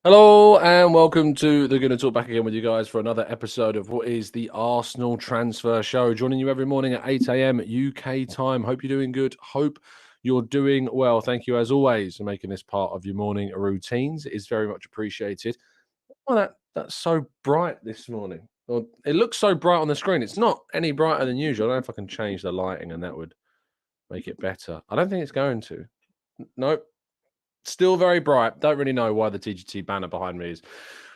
Hello and welcome to the Gooner Talk, back again with you guys for another episode of what is the Arsenal Transfer Show. Joining you every morning at 8 a.m. UK time. Hope you're doing good. Hope you're doing well. Thank you as always for making this part of your morning routines. It is very much appreciated. Well, that's so bright this morning. Well, it looks so bright on the screen. It's not any brighter than usual. I don't know if I can change the lighting and that would make it better. I don't think it's going to. Nope. Still very bright. Don't really know why the TGT banner behind me is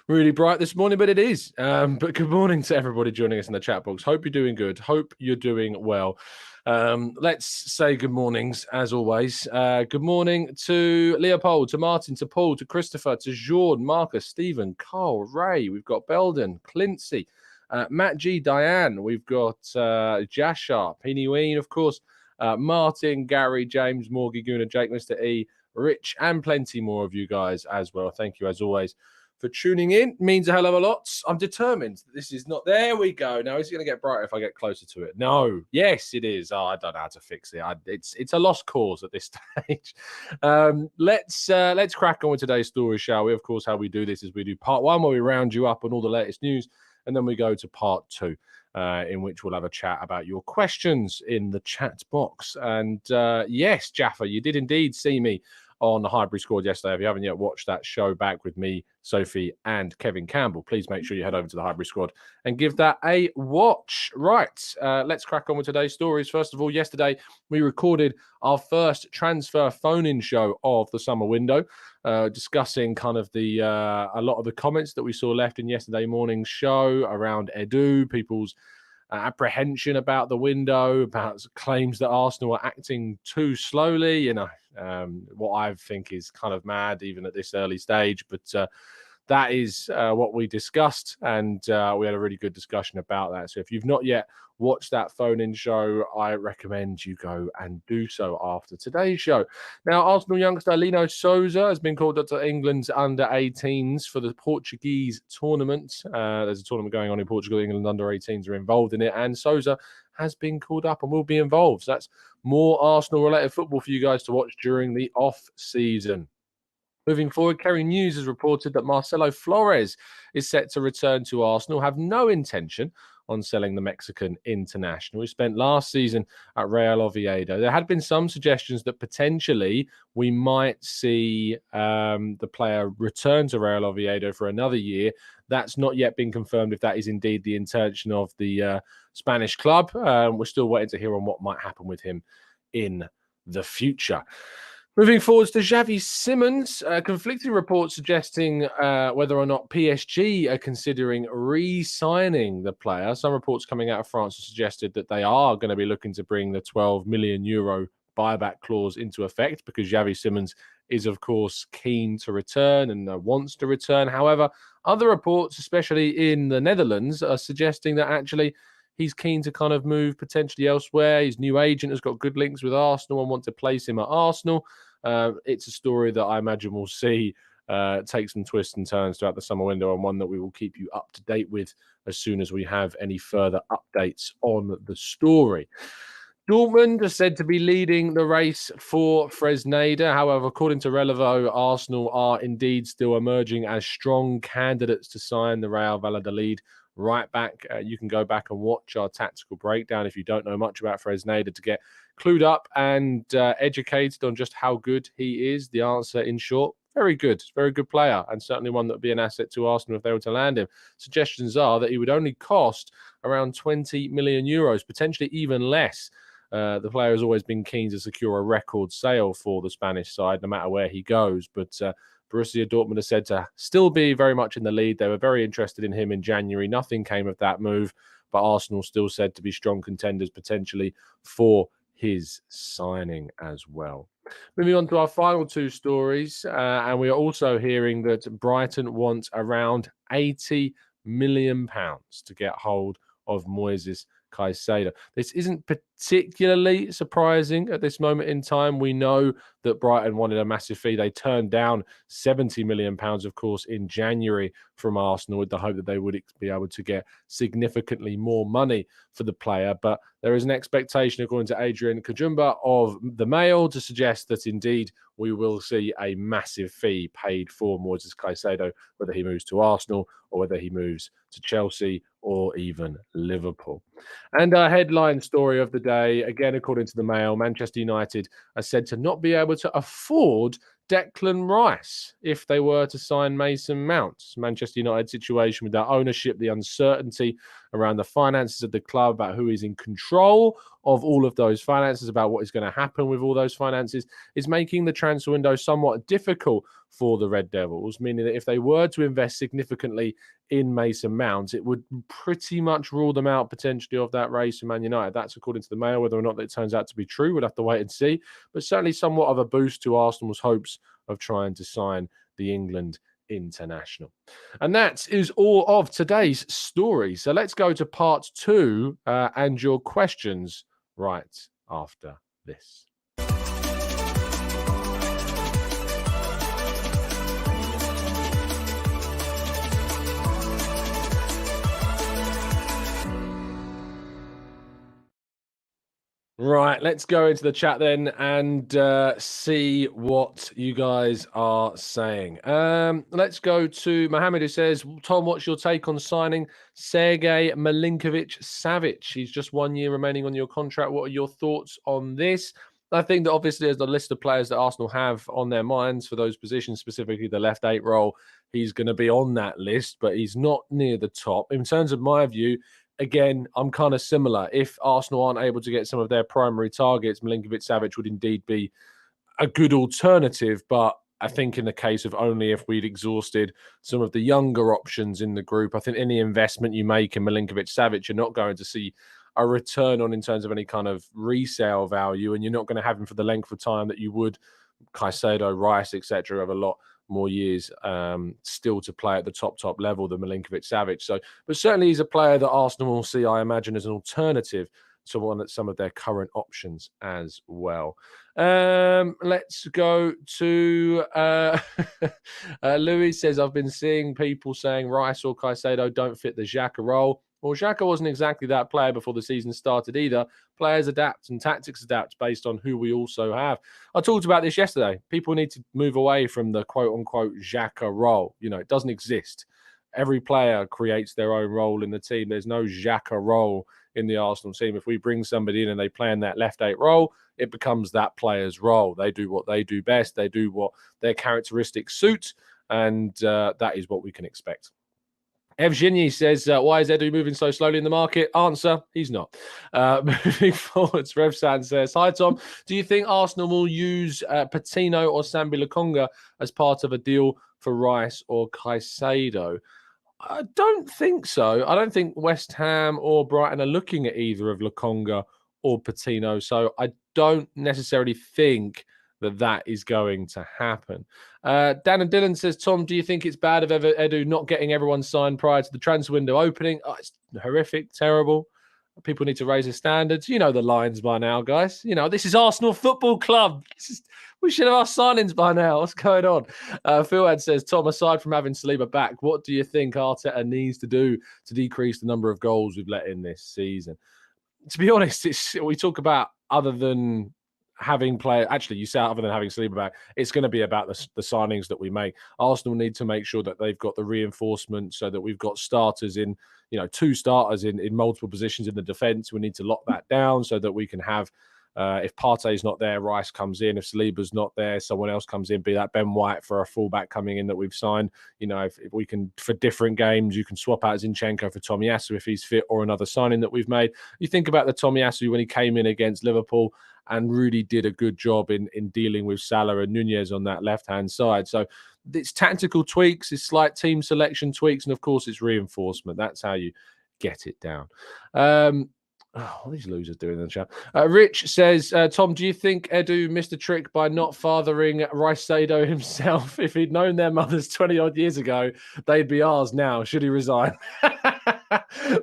really bright this morning, but it is. But good morning to everybody joining us in the chat box. Hope you're doing good. Hope you're doing well. Let's say good mornings, as always. Good morning to Leopold, to Martin, to Paul, to Christopher, to Jean, Marcus, Stephen, Carl, Ray. We've got Belden, Clincy, Matt G, Diane. We've got Jashar, Peeny Ween, of course, Martin, Gary, James, Morgie, Gooner, Jake, Mr. E, Rich, and plenty more of you guys as well. Thank you, as always, for tuning in. It means a hell of a lot. I'm determined that this is not... There we go. Now, is it going to get brighter if I get closer to it? No. Yes, it is. Oh, I don't know how to fix it. It's a lost cause at this stage. Let's crack on with today's story, shall we? Of course, how we do this is we do part one, where we round you up on all the latest news, and then we go to part two, in which we'll have a chat about your questions in the chat box. And yes, Jaffa, you did indeed see me on the Highbury Squad yesterday. If you haven't yet watched that show back with me, Sophie, and Kevin Campbell, please make sure you head over to the Highbury Squad and give that a watch. Right, let's crack on with today's stories. First of all, yesterday we recorded our first transfer phone-in show of the summer window, discussing kind of the a lot of the comments that we saw left in yesterday morning's show around Edu, people's apprehension about the window, about claims that Arsenal are acting too slowly. What I think is kind of mad even at this early stage, but that is what we discussed, and we had a really good discussion about that. So if you've not yet watched that phone-in show, I recommend you go and do so after today's show. Now, Arsenal youngster Lino Sousa has been called up to England's under-18s for the Portuguese tournament. There's a tournament going on in Portugal. England under-18s are involved in it, and Sousa has been called up and will be involved. So that's more Arsenal-related football for you guys to watch during the off-season. Moving forward, Kerry News has reported that Marcelo Flores is set to return to Arsenal, have no intention on selling the Mexican international, who spent last season at Real Oviedo. There had been some suggestions that potentially we might see the player return to Real Oviedo for another year. That's not yet been confirmed if that is indeed the intention of the Spanish club. We're still waiting to hear on what might happen with him in the future. Moving forwards to Xavi Simons, conflicting reports suggesting whether or not PSG are considering re-signing the player. Some reports coming out of France have suggested that they are going to be looking to bring the 12 million euro buyback clause into effect, because Xavi Simons is, of course, keen to return and wants to return. However, other reports, especially in the Netherlands, are suggesting that actually he's keen to kind of move potentially elsewhere. His new agent has got good links with Arsenal and want to place him at Arsenal. It's a story that I imagine we'll see take some twists and turns throughout the summer window, and one that we will keep you up to date with as soon as we have any further updates on the story. Dortmund are said to be leading the race for Fresneda. However, according to Relevo, Arsenal are indeed still emerging as strong candidates to sign the Real Valladolid right back. You can go back and watch our tactical breakdown if you don't know much about Fresneda to get clued up and educated on just how good he is. The answer, in short, very good player, and certainly one that would be an asset to Arsenal if they were to land him. Suggestions are that he would only cost around 20 million euros, potentially even less. The player has always been keen to secure a record sale for the Spanish side, no matter where he goes. But Borussia Dortmund are said to still be very much in the lead. They were very interested in him in January. Nothing came of that move, but Arsenal still said to be strong contenders potentially for his signing as well. Moving on to our final two stories, and we are also hearing that Brighton want around £80 million to get hold of Moises Caicedo. This isn't particularly surprising at this moment in time. We know that Brighton wanted a massive fee. They turned down £70 million, of course, in January from Arsenal with the hope that they would be able to get significantly more money for the player. But there is an expectation, according to Adrian Kajumba of the Mail, to suggest that indeed we will see a massive fee paid for Moises Caicedo, whether he moves to Arsenal or whether he moves to Chelsea or even Liverpool. And our headline story of the day, again, according to the Mail, Manchester United are said to not be able to afford Declan Rice if they were to sign Mason Mount. Manchester United situation with their ownership, the uncertainty around the finances of the club, about who is in control of all of those finances, about what is going to happen with all those finances, is making the transfer window somewhat difficult for the Red Devils, meaning that if they were to invest significantly in Mason Mount, it would pretty much rule them out potentially of that race for Man United. That's according to the Mail. Whether or not that turns out to be true, we'll have to wait and see. But certainly somewhat of a boost to Arsenal's hopes of trying to sign the England international. And that is all of today's story. So let's go to part 2 and your questions right after this. Right, let's go into the chat then and see what you guys are saying. Let's go to Mohammed, who says, Tom, what's your take on signing Sergej Milinkovic-Savic? He's just 1 year remaining on your contract. What are your thoughts on this? I think that obviously there's a list of players that Arsenal have on their minds for those positions, specifically the left 8 role. He's going to be on that list, but he's not near the top. In terms of my view, again, I'm kind of similar. If Arsenal aren't able to get some of their primary targets, Milinkovic-Savic would indeed be a good alternative. But I think in the case of only if we'd exhausted some of the younger options in the group, I think any investment you make in Milinkovic-Savic, you're not going to see a return on in terms of any kind of resale value, and you're not going to have him for the length of time that you would Caicedo, Rice, etc. have a lot more years still to play at the top level than Milinkovic-Savic. So, but certainly he's a player that Arsenal will see, I imagine, as an alternative to some of their current options as well. Let's go to Louis says, I've been seeing people saying Rice or Caicedo don't fit the Xhaka role. Well, Xhaka wasn't exactly that player before the season started either. Players adapt and tactics adapt based on who we also have. I talked about this yesterday. People need to move away from the quote-unquote Xhaka role. You know, it doesn't exist. Every player creates their own role in the team. There's no Xhaka role in the Arsenal team. If we bring somebody in and they play in that left 8 role, it becomes that player's role. They do what they do best. They do what their characteristics suit, and that is what we can expect. Evgeny says, why is Edu moving so slowly in the market? Answer, he's not. Moving forwards, Revsan says, hi, Tom. Do you think Arsenal will use Patino or Sambi Lokonga as part of a deal for Rice or Caicedo? I don't think so. I don't think West Ham or Brighton are looking at either of Lokonga or Patino. So I don't necessarily think that is going to happen. Dan and Dylan says, Tom, do you think it's bad of Edu not getting everyone signed prior to the transfer window opening? Oh, it's horrific, terrible. People need to raise their standards. You know the lines by now, guys. You know, this is Arsenal Football Club. We should have our signings by now. What's going on? Philad says, Tom, aside from having Saliba back, what do you think Arteta needs to do to decrease the number of goals we've let in this season? To be honest, we talk about other than having players, actually, you say other than having Saliba back, it's going to be about the signings that we make. Arsenal need to make sure that they've got the reinforcement so that we've got starters in, 2 starters in multiple positions in the defence. We need to lock that down so that we can have, if Partey's not there, Rice comes in. If Saliba's not there, someone else comes in, be that Ben White for a fullback coming in that we've signed. If we can, for different games, you can swap out Zinchenko for Tomiyasu if he's fit, or another signing that we've made. You think about the Tomiyasu when he came in against Liverpool and really did a good job in dealing with Salah and Nunez on that left-hand side. So it's tactical tweaks, it's slight team selection tweaks, and of course it's reinforcement. That's how you get it down. What are these losers doing in the chat? Rich says, Tom, do you think Edu missed a trick by not fathering Caicedo himself? If he'd known their mothers 20-odd years ago, they'd be ours now. Should he resign?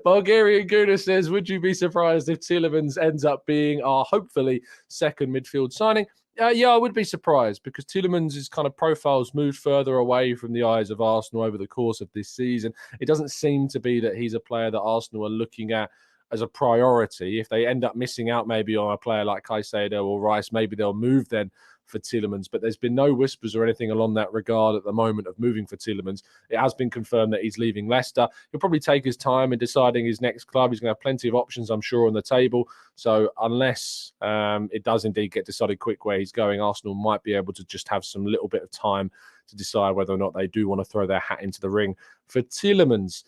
Bulgarian Gooner says, would you be surprised if Tielemans ends up being our hopefully second midfield signing? Yeah, I would be surprised because Tielemans' kind of profile's moved further away from the eyes of Arsenal over the course of this season. It doesn't seem to be that he's a player that Arsenal are looking at as a priority. If they end up missing out maybe on a player like Caicedo or Rice, maybe they'll move then for Tielemans. But there's been no whispers or anything along that regard at the moment of moving for Tielemans. It has been confirmed that he's leaving Leicester. He'll probably take his time in deciding his next club. He's going to have plenty of options, I'm sure, on the table. So unless it does indeed get decided quick where he's going, Arsenal might be able to just have some little bit of time to decide whether or not they do want to throw their hat into the ring for Tielemans.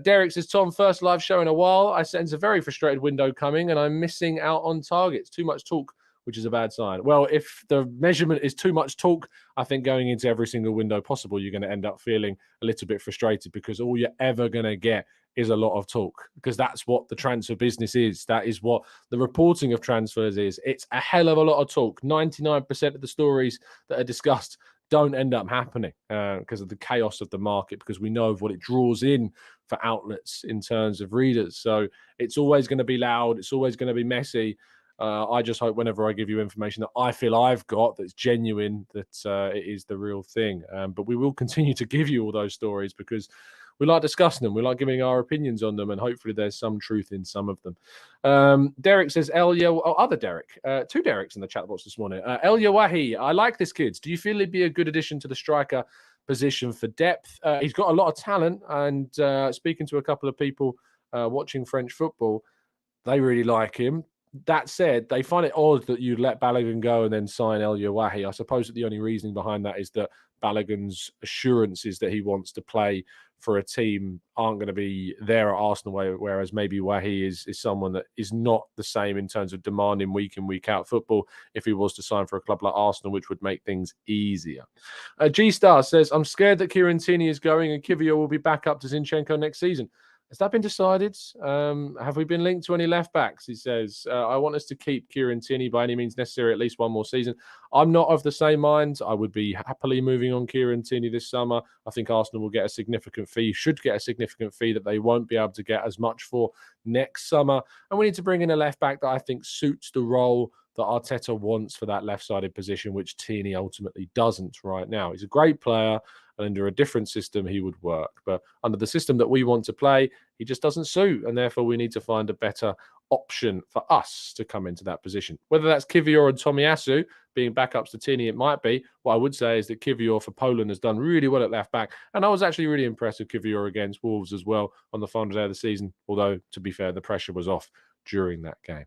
Derek says, Tom, first live show in a while. I sense a very frustrated window coming and I'm missing out on targets. Too much talk, which is a bad sign. Well, if the measurement is too much talk, I think going into every single window possible, you're going to end up feeling a little bit frustrated because all you're ever going to get is a lot of talk, because that's what the transfer business is. That is what the reporting of transfers is. It's a hell of a lot of talk. 99% of the stories that are discussed don't end up happening because of the chaos of the market, because we know of what it draws in for outlets in terms of readers. So it's always going to be loud. It's always going to be messy. I just hope whenever I give you information that I feel I've got that's genuine, that it is the real thing. But we will continue to give you all those stories because we like discussing them. We like giving our opinions on them, and hopefully there's some truth in some of them. Derek says, other Derek, two Dereks in the chat box this morning. El Yawahi, I like this kid. Do you feel he'd be a good addition to the striker position for depth? He's got a lot of talent, and speaking to a couple of people watching French football, they really like him. That said, they find it odd that you'd let Balogun go and then sign El Yawahi. I suppose that the only reasoning behind that is that Balogun's assurances that he wants to play for a team aren't going to be there at Arsenal, whereas maybe Wahi is someone that is not the same in terms of demanding week in, week out football if he was to sign for a club like Arsenal, which would make things easier. G-Star says, I'm scared that Kieran Tierney is going and Kivior will be back up to Zinchenko next season. Has that been decided? Have we been linked to any left backs? He says, I want us to keep Kieran Tierney by any means necessary at least one more season. I'm not of the same mind. I would be happily moving on Kieran Tierney this summer. I think Arsenal will get a significant fee, should get a significant fee that they won't be able to get as much for next summer. And we need to bring in a left back that I think suits the role that Arteta wants for that left-sided position, which Tierney ultimately doesn't right now. He's a great player, and under a different system, he would work. But under the system that we want to play, he just doesn't suit, and therefore we need to find a better option for us to come into that position. Whether that's Kivior or Tomiyasu being backups to Tierney, it might be. What I would say is that Kivior for Poland has done really well at left-back, and I was actually really impressed with Kivior against Wolves as well on the final day of the season, although, to be fair, the pressure was off during that game.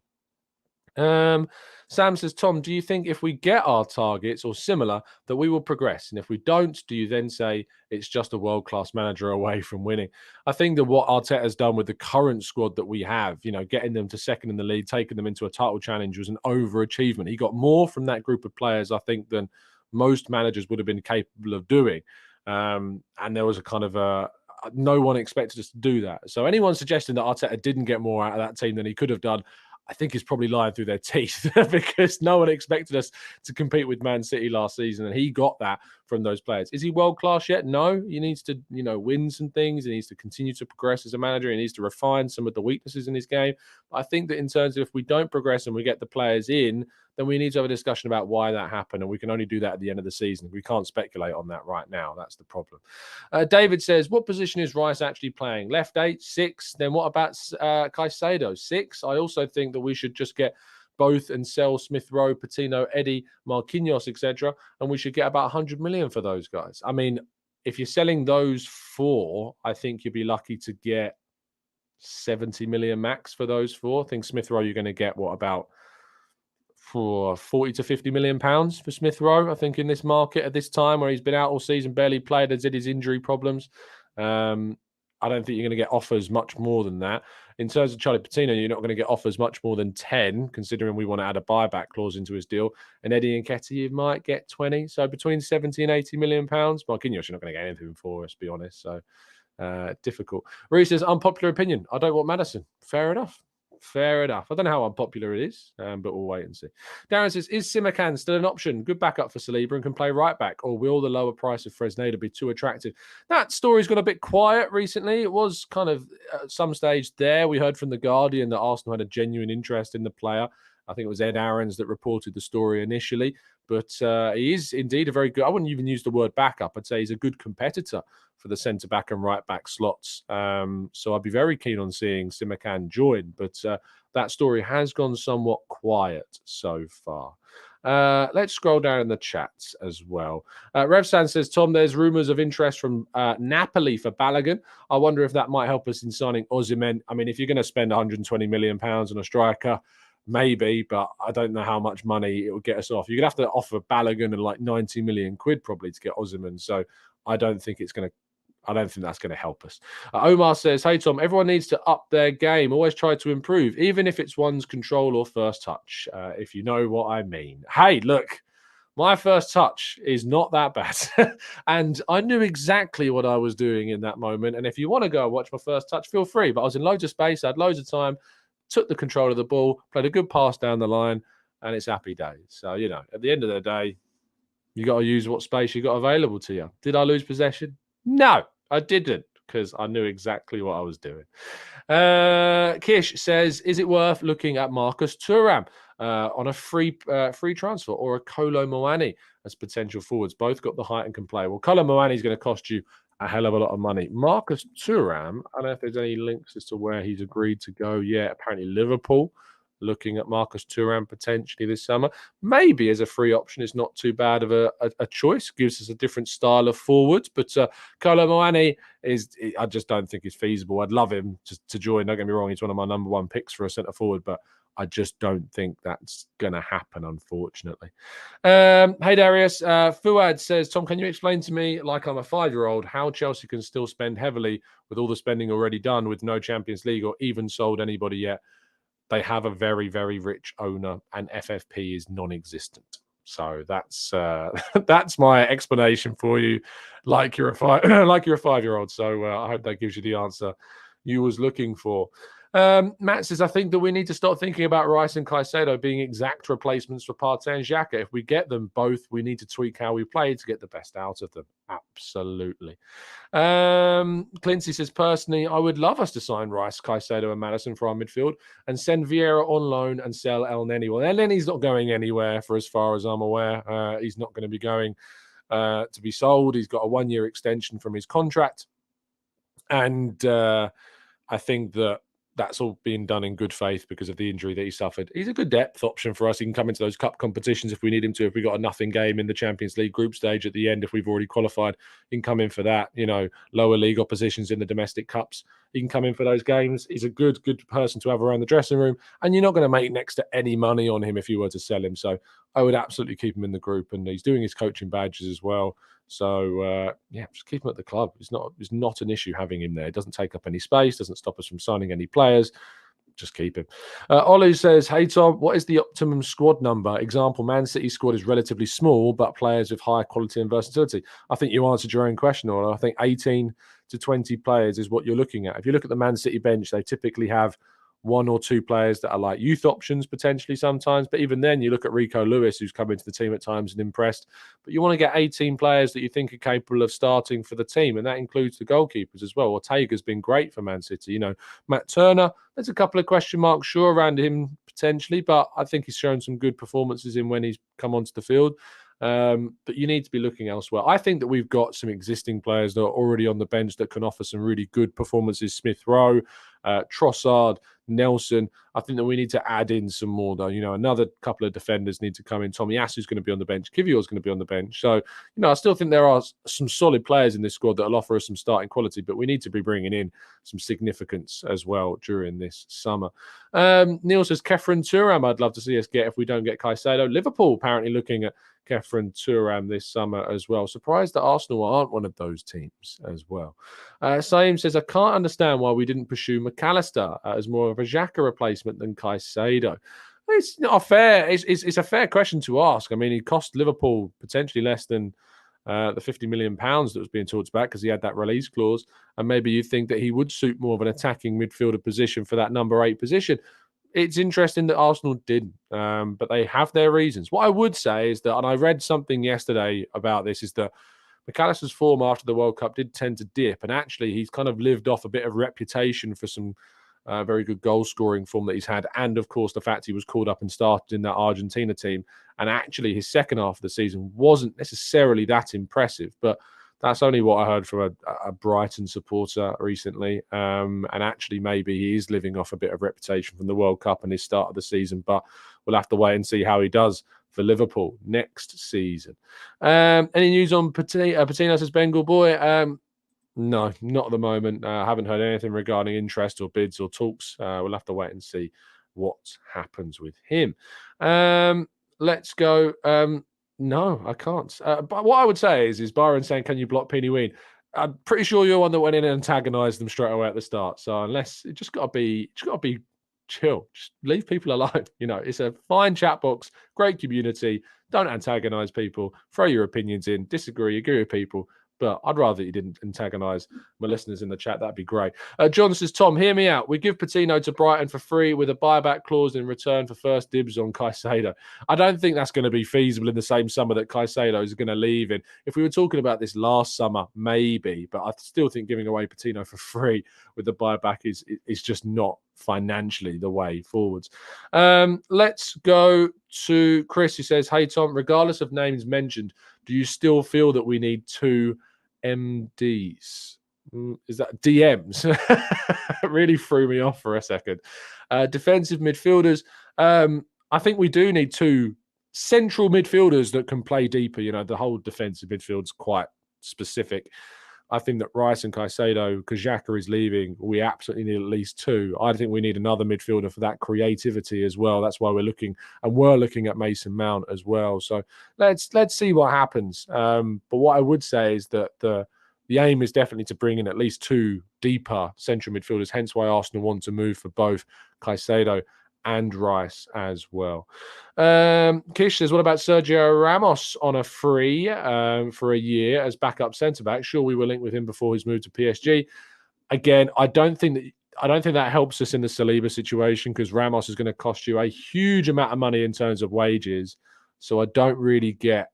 Sam says, Tom, do you think if we get our targets or similar that we will progress? And if we don't, do you then say it's just a world-class manager away from winning? I think that what Arteta has done with the current squad that we have, getting them to second in the league, taking them into a title challenge was an overachievement. He got more from that group of players, I think, than most managers would have been capable of doing. And there was a kind of no one expected us to do that. So anyone suggesting that Arteta didn't get more out of that team than he could have done, I think is probably lying through their teeth because no one expected us to compete with Man City last season, and he got that from those players. Is he world-class yet? No. He needs to, win some things. He needs to continue to progress as a manager. He needs to refine some of the weaknesses in his game. But I think that in terms of if we don't progress and we get the players in, then we need to have a discussion about why that happened, and we can only do that at the end of the season. We can't speculate on that right now. That's the problem. David says, what position is Rice actually playing? Left 8, 6. Then what about Caicedo? 6. I also think that we should just get both and sell Smith Rowe, Patino, Eddie, Marquinhos, etc., and we should get about 100 million for those guys. I mean, if you're selling those 4, I think you'd be lucky to get 70 million max for those 4. I think Smith Rowe, you're going to get about for 40 to 50 million pounds for Smith Rowe, I think, in this market at this time where he's been out all season, barely played, has had his injury problems. I don't think you're going to get offers much more than that. In terms of Charlie Patino, you're not going to get offers much more than 10, considering we want to add a buyback clause into his deal. And Eddie Nketiah, you might get 20. So between 70 and 80 million pounds. Marquinhos, you're not going to get anything for us, to be honest. So difficult. Reece says, unpopular opinion. I don't want Maddison. Fair enough. Fair enough. I don't know how unpopular it is, but we'll wait and see. Darren says, is Simakan still an option? Good backup for Saliba and can play right back, or will the lower price of Fresneda be too attractive? That story's got a bit quiet recently. It was kind of at some stage there. We heard from The Guardian that Arsenal had a genuine interest in the player. I think it was Ed Aarons that reported the story initially, but he is indeed a very good, I wouldn't even use the word backup. I'd say he's a good competitor for the centre-back and right-back slots. So I'd be very keen on seeing Simakan join, but that story has gone somewhat quiet so far. Let's scroll down in the chats as well. Revsan says, Tom, there's rumours of interest from Napoli for Balogun. I wonder if that might help us in signing Osimhen. I mean, if you're going to spend £120 million on a striker, maybe, but I don't know how much money it would get us off. You're going to have to offer Balogun and like 90 million quid probably to get Osimhen. So I don't think that's going to help us. Omar says, hey, Tom, everyone needs to up their game. Always try to improve, even if it's one's control or first touch, if you know what I mean. Hey, look, my first touch is not that bad. And I knew exactly what I was doing in that moment. And if you want to go and watch my first touch, feel free. But I was in loads of space. I had loads of time, took the control of the ball, played a good pass down the line, and it's happy days. So, you know, at the end of the day, you got to use what space you got available to you. Did I lose possession? No, I didn't, because I knew exactly what I was doing. Kish says, is it worth looking at Marcus Thuram on a free transfer, or a Kolo Muani as potential forwards? Both got the height and can play. Well, Kolo Muani is going to cost you a hell of a lot of money. Marcus Thuram, I don't know if there's any links as to where he's agreed to go yet. Apparently Liverpool looking at Marcus Thuram potentially this summer. Maybe as a free option, it's not too bad of a choice. Gives us a different style of forwards. But Kolo Muani I just don't think is feasible. I'd love him to join. Don't get me wrong, he's one of my number one picks for a centre forward, but I just don't think that's going to happen, unfortunately. Hey, Darius. Fuad says, Tom, can you explain to me, like I'm a 5-year-old, how Chelsea can still spend heavily with all the spending already done with no Champions League or even sold anybody yet? They have a very, very rich owner, and FFP is non-existent. So that's that's my explanation for you. Like you're a 5-year-old. So I hope that gives you the answer you was looking for. Matt says, I think that we need to start thinking about Rice and Caicedo being exact replacements for Partey and Xhaka. If we get them both, we need to tweak how we play to get the best out of them. Absolutely. Clincy says, personally, I would love us to sign Rice, Caicedo and Maddison for our midfield and send Vieira on loan and sell El Neni. Well, El Neni's not going anywhere for as far as I'm aware. He's not going to be going to be sold. He's got a 1-year extension from his contract. And I think that's all being done in good faith because of the injury that he suffered. He's a good depth option for us. He can come into those cup competitions if we need him to. If we got a nothing game in the Champions League group stage at the end, if we've already qualified, he can come in for that. You know, lower league oppositions in the domestic cups, he can come in for those games. He's a good person to have around the dressing room, and you're not going to make next to any money on him if you were to sell him. So I would absolutely keep him in the group, and he's doing his coaching badges as well. So just keep him at the club. It's not an issue having him there. It doesn't take up any space, doesn't stop us from signing any players. Just keep him. Olu says, hey Tom, what is the optimum squad number? Example, Man City squad is relatively small, but players with high quality and versatility. I think you answered your own question, Olu. I think 18 to 20 players is what you're looking at. If you look at the Man City bench, they typically have 1 or 2 players that are like youth options potentially sometimes. But even then, you look at Rico Lewis, who's come into the team at times and impressed. But you want to get 18 players that you think are capable of starting for the team. And that includes the goalkeepers as well. Ortega's been great for Man City. You know, Matt Turner, there's a couple of question marks, sure, around him potentially. But I think he's shown some good performances in when he's come onto the field. But you need to be looking elsewhere. I think that we've got some existing players that are already on the bench that can offer some really good performances. Smith Rowe, Trossard, Nelson. I think that we need to add in some more, though. You know, another couple of defenders need to come in. Tomiyasu's going to be on the bench. Kivior's going to be on the bench. So, you know, I still think there are some solid players in this squad that will offer us some starting quality, but we need to be bringing in some significance as well during this summer. Neil says, Kefren Thuram, I'd love to see us get if we don't get Caicedo. Liverpool apparently looking at Kefren Thuram this summer as well. Surprised that Arsenal aren't one of those teams as well. Saim says, I can't understand why we didn't pursue McAllister as more of a Xhaka replacement than Caicedo. It's not fair. It's a fair question to ask. I mean, he cost Liverpool potentially less than the £50 million that was being talked about because he had that release clause. And maybe you think that he would suit more of an attacking midfielder position for that number 8 position. it's interesting that Arsenal didn't, but they have their reasons. What I would say is that, and I read something yesterday about this, is that McAllister's form after the World Cup did tend to dip, and actually he's kind of lived off a bit of reputation for some very good goal-scoring form that he's had, and of course the fact he was called up and started in that Argentina team, and actually his second half of the season wasn't necessarily that impressive, but that's only what I heard from a Brighton supporter recently. And actually, maybe he is living off a bit of reputation from the World Cup and his start of the season. But we'll have to wait and see how he does for Liverpool next season. Any news on Patino says Bengal boy? No, not at the moment. I haven't heard anything regarding interest or bids or talks. We'll have to wait and see what happens with him. Let's go. No, I can't. But what I would say is Byron saying, "Can you block Penny Ween?" I'm pretty sure you're one that went in and antagonised them straight away at the start. So unless you just got to be chill, just leave people alone. It's a fine chat box, great community. Don't antagonise people. Throw your opinions in. Disagree, agree with people. But I'd rather you didn't antagonise my listeners in the chat. That'd be great. John says, Tom, hear me out. We give Patino to Brighton for free with a buyback clause in return for first dibs on Caicedo. I don't think that's going to be feasible in the same summer that Caicedo is going to leave in. If we were talking about this last summer, maybe. But I still think giving away Patino for free with the buyback is just not financially the way forwards. Let's go to Chris, who says, hey, Tom, regardless of names mentioned, do you still feel that we need two MDs? Is that DMs? It really threw me off for a second. Defensive midfielders. I think we do need two central midfielders that can play deeper. The whole defensive midfield's quite specific. I think that Rice and Caicedo, because Xhaka is leaving, we absolutely need at least two. I think we need another midfielder for that creativity as well. That's why we're looking at Mason Mount as well. So let's see what happens. But what I would say is that the aim is definitely to bring in at least two deeper central midfielders, hence why Arsenal want to move for both Caicedo and Rice as well. Kish says, what about Sergio Ramos on a free for a year as backup centre-back? Sure, we were linked with him before his move to PSG. Again, I don't think that helps us in the Saliba situation, because Ramos is going to cost you a huge amount of money in terms of wages. So I don't really get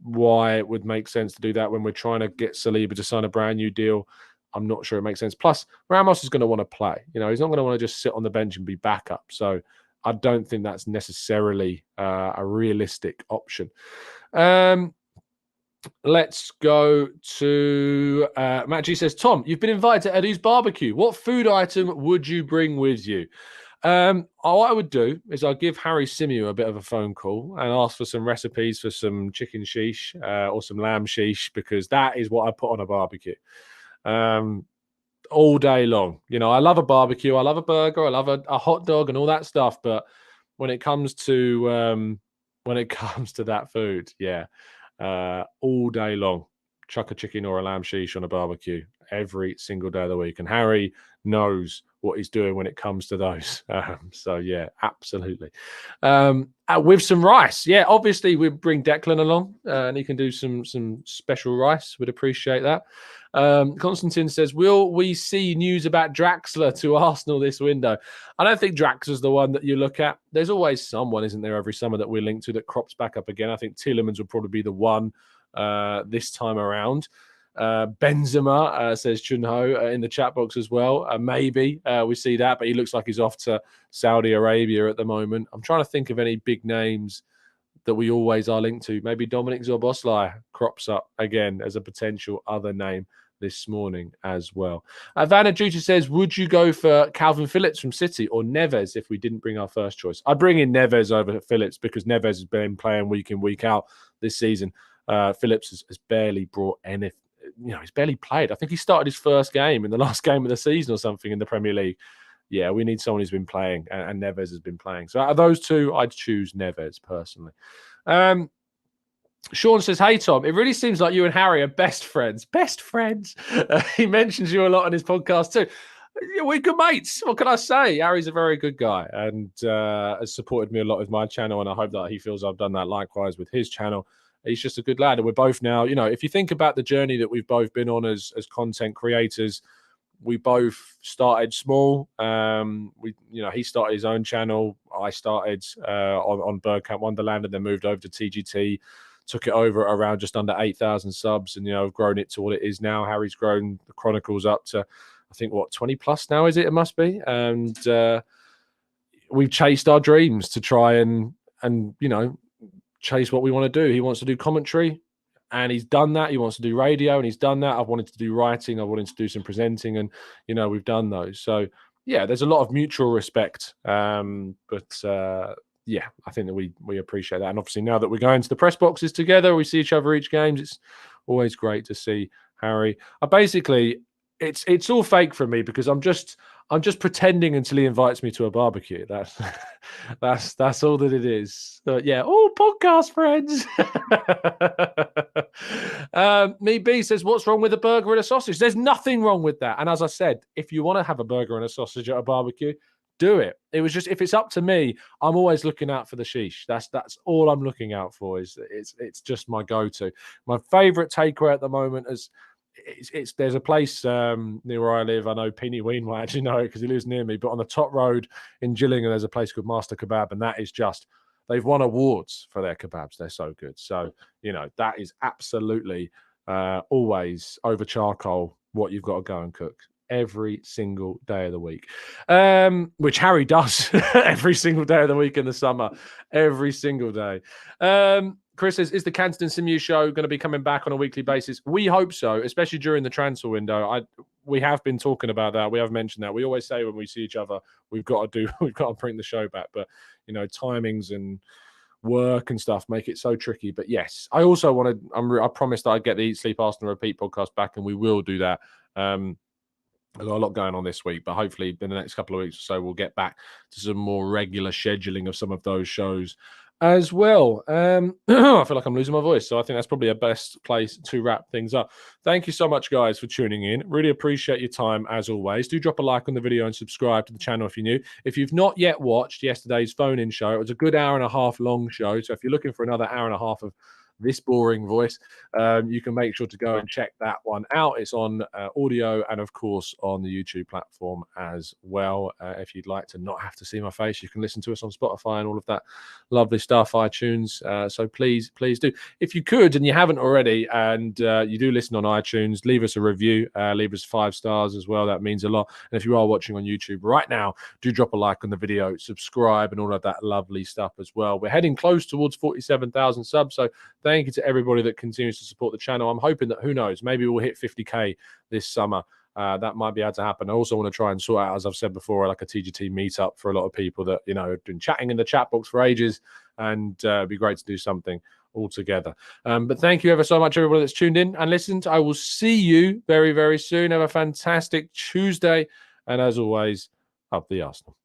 why it would make sense to do that when we're trying to get Saliba to sign a brand new deal. I'm not sure it makes sense. Plus, Ramos is going to want to play. He's not going to want to just sit on the bench and be backup. So I don't think that's necessarily a realistic option. Let's go to Matt G says, Tom, you've been invited to Eddie's barbecue. What food item would you bring with you? What I would do is I'll give Harry Symeou a bit of a phone call and ask for some recipes for some chicken sheesh or some lamb sheesh, because that is what I put on a barbecue. All day long. I love a barbecue, I love a burger, I love a hot dog and all that stuff, but when it comes to that food, all day long, chuck a chicken or a lamb sheesh on a barbecue every single day of the week. And Harry knows what he's doing when it comes to those. So yeah, absolutely. With some rice. Yeah, obviously we bring Declan along and he can do some special rice. We'd appreciate that. Constantine says, will we see news about Draxler to Arsenal this window? I don't think Draxler's the one that you look at. There's always someone, isn't there, every summer that we're linked to that crops back up again. I think Tielemans will probably be the one this time around. Benzema, says Chunho in the chat box as well. Maybe we see that, but he looks like he's off to Saudi Arabia at the moment. I'm trying to think of any big names that we always are linked to. Maybe Dominic Szoboszlai crops up again as a potential other name this morning as well. Vanna Juta says, would you go for Calvin Phillips from City or Neves if we didn't bring our first choice? I'd bring in Neves over Phillips because Neves has been playing week in, week out this season. Phillips has barely brought anything. He's barely played. I think he started his first game in the last game of the season or something in the Premier League. Yeah, we need someone who's been playing, and Neves has been playing. So out of those two, I'd choose Neves personally. Sean says, hey, Tom, it really seems like you and Harry are best friends. Best friends. He mentions you a lot on his podcast too. We're good mates. What can I say? Harry's a very good guy and has supported me a lot with my channel, and I hope that he feels I've done that likewise with his channel. He's just a good lad. And we're both now, if you think about the journey that we've both been on as content creators, we both started small. He started his own channel. I started on Birdcamp Wonderland and then moved over to TGT. Took it over around just under 8,000 subs, and I've grown it to what it is now. Harry's grown the Chronicles up to, I think, 20 plus now, is it? It must be. And we've chased our dreams to try and chase what we want to do. He wants to do commentary, and he's done that. He wants to do radio, and he's done that. I've wanted to do writing. I wanted to do some presenting, and we've done those. So yeah, there's a lot of mutual respect. Yeah, I think that we appreciate that. And obviously now that we're going to the press boxes together, we see each other each game. It's always great to see Harry. It's all fake for me because I'm just pretending until he invites me to a barbecue. That's all that it is. So, yeah, all podcast friends. Me B says, what's wrong with a burger and a sausage? There's nothing wrong with that. And as I said, if you want to have a burger and a sausage at a barbecue, do it. It was just, if it's up to me, I'm always looking out for the sheesh. That's all I'm looking out for. It's just my go-to. My favorite takeaway at the moment is there's a place near where I live. I know Peeny Ween might actually know it because he lives near me. But on the top road in Gillingham, there's a place called Master Kebab, and that is just, they've won awards for their kebabs. They're so good. So that is absolutely always over charcoal what you've got to go and cook every single day of the week, which Harry does every single day of the week in the summer, every single day. Chris says, is the Canton and Simeon show going to be coming back on a weekly basis? We hope so, especially during the transfer window. We have been talking about that. We have mentioned that. We always say when we see each other, we've got to bring the show back. But timings and work and stuff make it so tricky. But yes, I also I promised that I'd get the Eat, Sleep, Arsenal, Repeat podcast back, and we will do that. I've got a lot going on this week, but hopefully in the next couple of weeks or so, we'll get back to some more regular scheduling of some of those shows as well. I feel like I'm losing my voice, so I think that's probably a best place to wrap things up. Thank you so much, guys, for tuning in. Really appreciate your time, as always. Do drop a like on the video and subscribe to the channel if you're new. If you've not yet watched yesterday's phone-in show, it was a good hour and a half long show, so if you're looking for another hour and a half of this boring voice, you can make sure to go and check that one out. It's on audio and, of course, on the YouTube platform as well. If you'd like to not have to see my face, you can listen to us on Spotify and all of that lovely stuff, iTunes. So please do. If you could, and you haven't already, and you do listen on iTunes, leave us a review. Leave us 5 stars as well. That means a lot. And if you are watching on YouTube right now, do drop a like on the video, subscribe, and all of that lovely stuff as well. We're heading close towards 47,000 subs, so thank you to everybody that continues to support the channel. I'm hoping that, who knows, maybe we'll hit 50K this summer. That might be able to happen. I also want to try and sort out, as I've said before, like a TGT meetup for a lot of people that, have been chatting in the chat box for ages, and it'd be great to do something all together. But thank you ever so much, everybody that's tuned in and listened. I will see you very, very soon. Have a fantastic Tuesday. And as always, up the Arsenal.